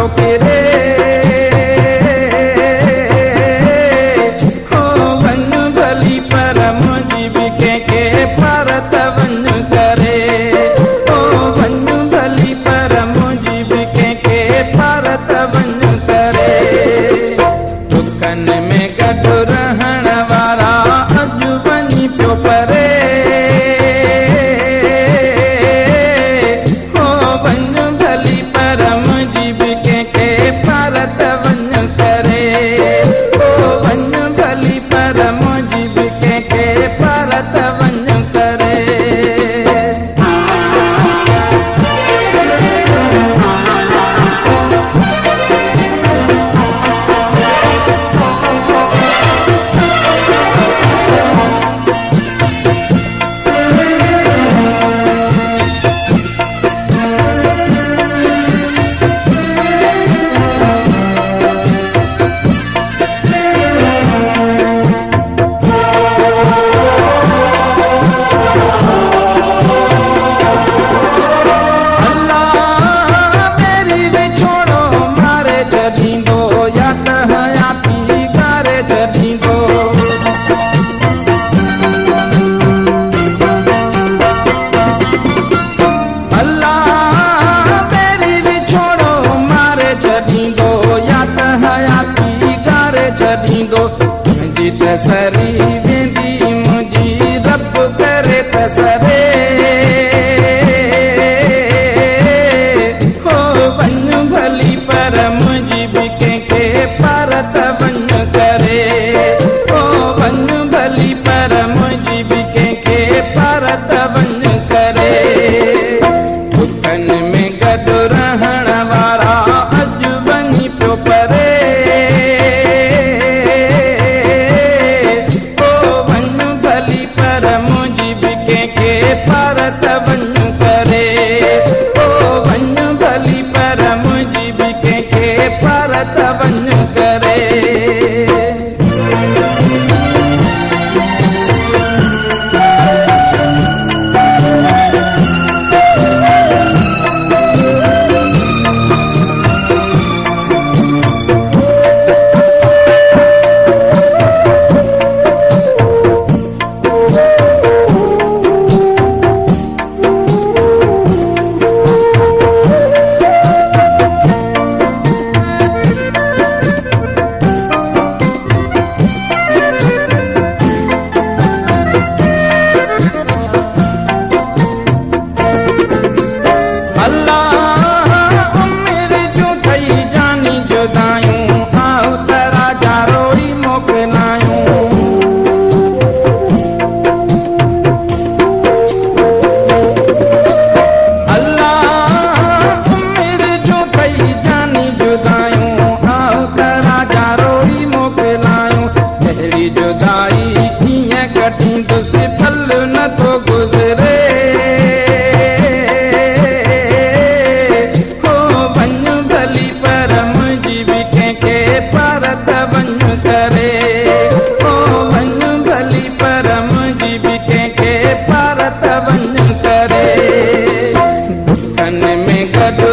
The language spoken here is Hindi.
पियो किरे हो वन भली पर मुझी भी के भारत वन करे हो वन भली पर मुझी भी के भारत वन करे दुखन में गॾु रहण वारा अॼु वञी पियो परे हो वन भली पर मुझी भी के भारत वन करे हो वन भली पर मुझी भी के भारत वन करे तसरी वेंदी मुझी रब करे तसरे हो वन भली पर मुझी भी के भारत वन करे हो वन भली पर मुझी भी के भारत वन करे दुखन में गॾु रहण वारा अॼु वञी पियो परे भारत वन करे हो वन भली पर मुझी भी के भारत वन करे जुदाई कीअं कटींदुसि फल नथो गुज़रे हो वन भली पर मुझी भी के भारत वन करे हो वन भली पर मुझी भी के भारत वन करे दुखन में गॾु